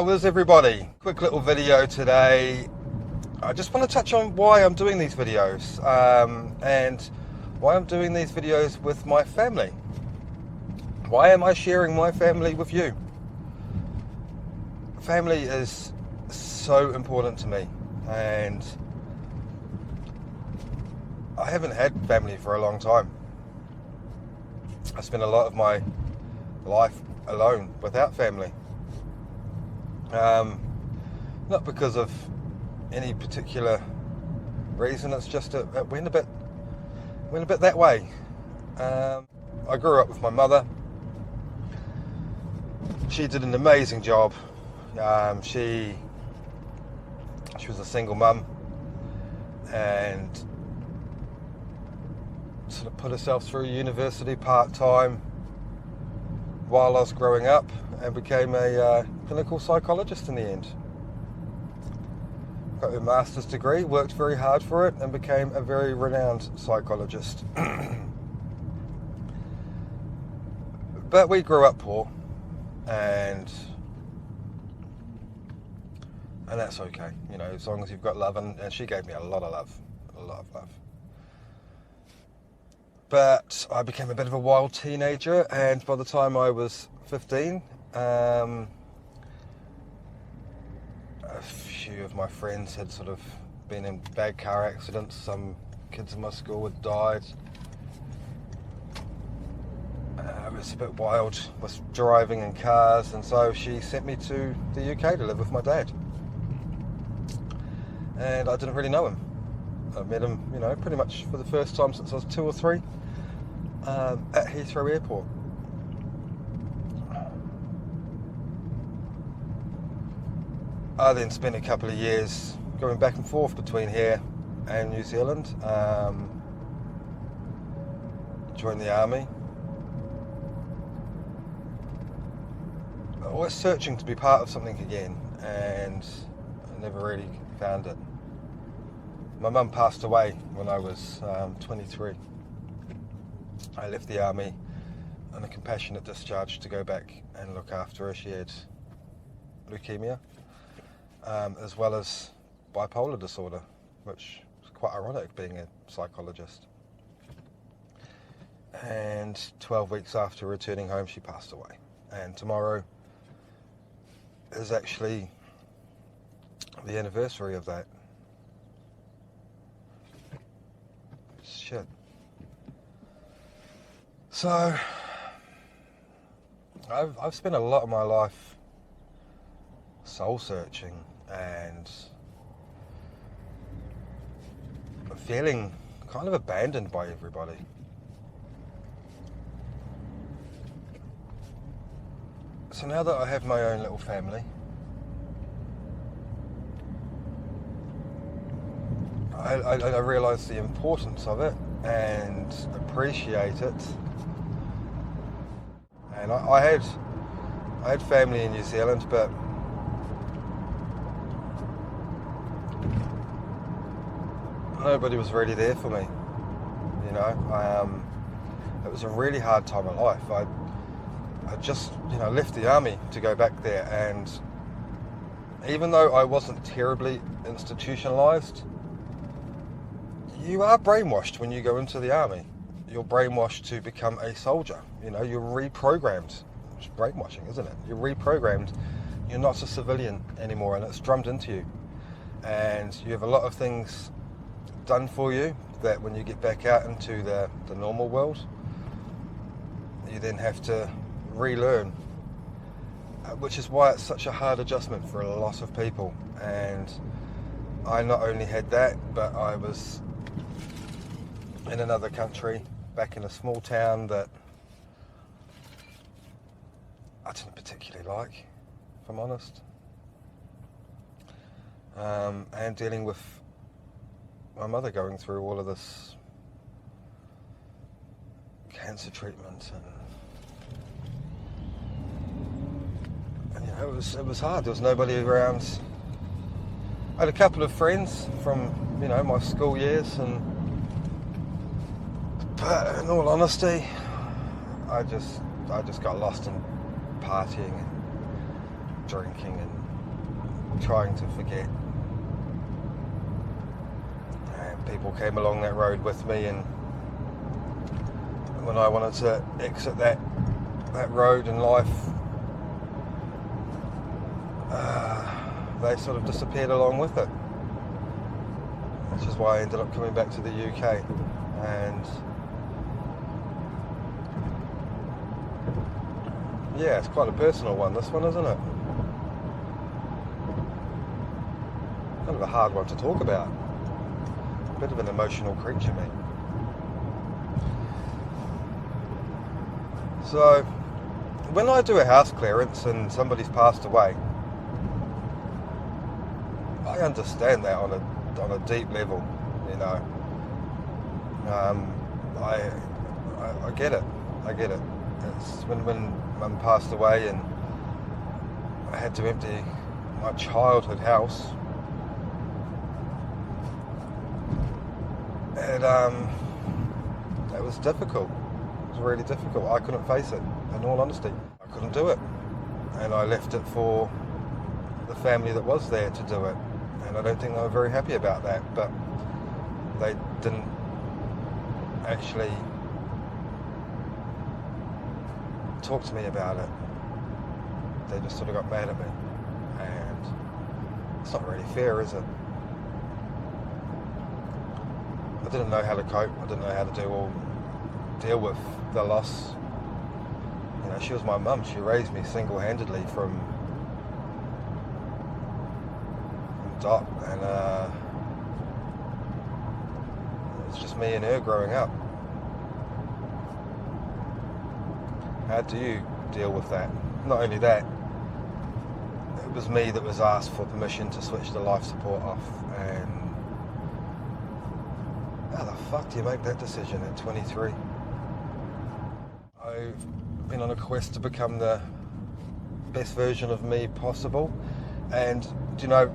How is everybody? Quick little video today. I just want to touch on why I'm doing these videos and why I'm doing these videos with my family. Why am I sharing my family with you? Family is so important to me, and I haven't had family for a long time. I spent a lot of my life alone without family. Not because of any particular reason, it's just it went a bit that way. I grew up with my mother. She did an amazing job. She was a single mum and sort of put herself through university part-time while I was growing up, and became a clinical psychologist in the end. Got her master's degree, worked very hard for it, and became a very renowned psychologist. But we grew up poor, and that's okay, you know, as long as you've got love, and she gave me a lot of love. But I became a bit of a wild teenager, and by the time I was 15, a few of my friends had sort of been in bad car accidents. Some kids in my school had died. I was a bit wild, was driving in cars, and so she sent me to the UK to live with my dad. And I didn't really know him. I met him, you know, pretty much for the first time since I was 2 or 3 at Heathrow Airport. I then spent a couple of years going back and forth between here and New Zealand. Joined the army. Always searching to be part of something again, and I never really found it. My mum passed away when I was 23. I left the army on a compassionate discharge to go back and look after her. She had leukemia, as well as bipolar disorder, which was quite ironic being a psychologist. And 12 weeks after returning home, she passed away. And tomorrow is actually the anniversary of that. Shit. So, I've spent a lot of my life soul searching and feeling kind of abandoned by everybody. So now that I have my own little family, I realise the importance of it and appreciate it. And I had family in New Zealand, but nobody was really there for me. You know, it was a really hard time of life. I just, you know, left the army to go back there, and even though I wasn't terribly institutionalised, you are brainwashed when you go into the army. You're brainwashed to become a soldier. You know, you're reprogrammed. It's brainwashing, isn't it? You're reprogrammed. You're not a civilian anymore, and it's drummed into you. And you have a lot of things done for you that when you get back out into the normal world, you then have to relearn, which is why it's such a hard adjustment for a lot of people. And I not only had that, but I was in another country, back in a small town that I didn't particularly like, if I'm honest. And dealing with my mother going through all of this cancer treatment, and you know, it was hard. There was nobody around. I had a couple of friends from, you know, my school years, but in all honesty, I just got lost in partying and drinking and trying to forget. And people came along that road with me, and when I wanted to exit that road in life, they sort of disappeared along with it. Which is why I ended up coming back to the UK. And yeah, it's quite a personal one, this one, isn't it? Kind of a hard one to talk about. A bit of an emotional creature, me. So, when I do a house clearance and somebody's passed away, I understand that on a deep level, you know. I get it. I get it. It's when Mum passed away and I had to empty my childhood house, and it was difficult. It was really difficult. I couldn't face it, in all honesty. I couldn't do it, and I left it for the family that was there to do it, and I don't think they were very happy about that, but they didn't actually talk to me about it. They just sort of got mad at me, and it's not really fair, is it? I didn't know how to cope. I didn't know how to deal with the loss. You know, she was my mum. She raised me single-handedly from dot, and it was just me and her growing up. How do you deal with that? Not only that, it was me that was asked for permission to switch the life support off, and how the fuck do you make that decision at 23? I've been on a quest to become the best version of me possible, and do you know,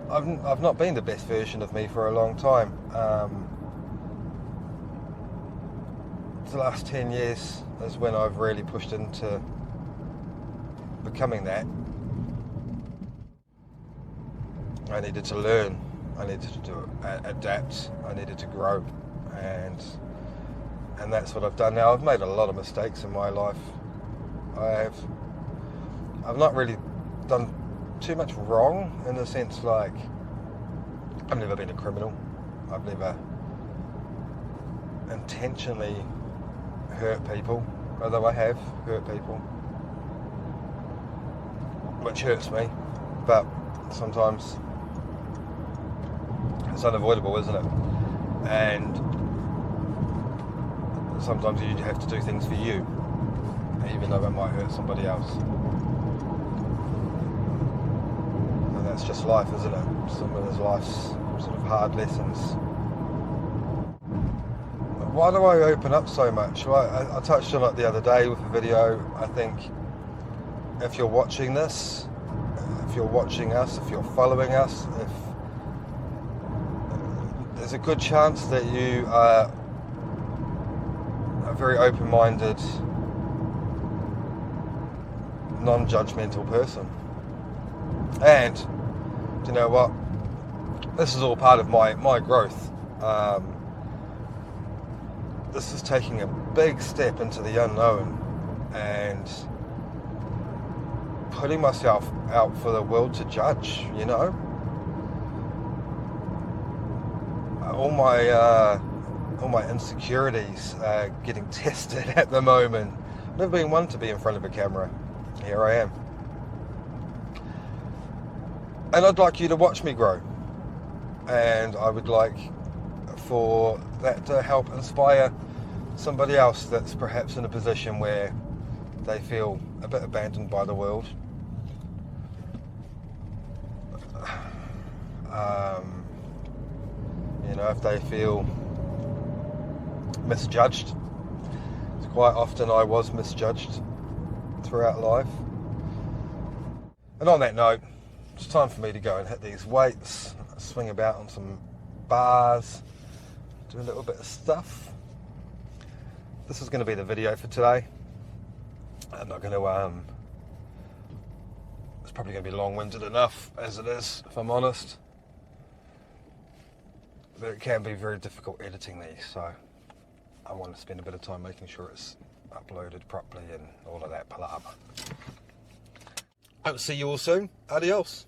I've not been the best version of me for a long time. The last 10 years is when I've really pushed into becoming that. I needed to learn, I needed to adapt, I needed to grow, and that's what I've done now. I've made a lot of mistakes in my life. I've not really done too much wrong, in the sense, like, I've never been a criminal. I've never intentionally hurt people, although I have hurt people, which hurts me, but sometimes it's unavoidable, isn't it? And sometimes you have to do things for you, even though it might hurt somebody else. And that's just life, isn't it? Some of life's sort of hard lessons. Why do I open up so much? Well, I touched on it the other day with a video. I think if you're watching this, if you're watching us, if you're following us, if there's a good chance that you are a very open-minded, non-judgmental person. And do you know what? This is all part of my growth. This is taking a big step into the unknown and putting myself out for the world to judge, you know? All my insecurities are getting tested at the moment. I've never been one to be in front of a camera. Here I am. And I'd like you to watch me grow. And I would like for that to help inspire somebody else that's perhaps in a position where they feel a bit abandoned by the world. You know, if they feel misjudged. Quite often I was misjudged throughout life. And on that note, it's time for me to go and hit these weights, swing about on some bars, do a little bit of stuff. This is going to be the video for today. I'm not going to probably going to be long-winded enough as it is, if I'm honest. But it can be very difficult editing these, so I want to spend a bit of time making sure it's uploaded properly and all of that palaver. Hope to see you all soon. Adios.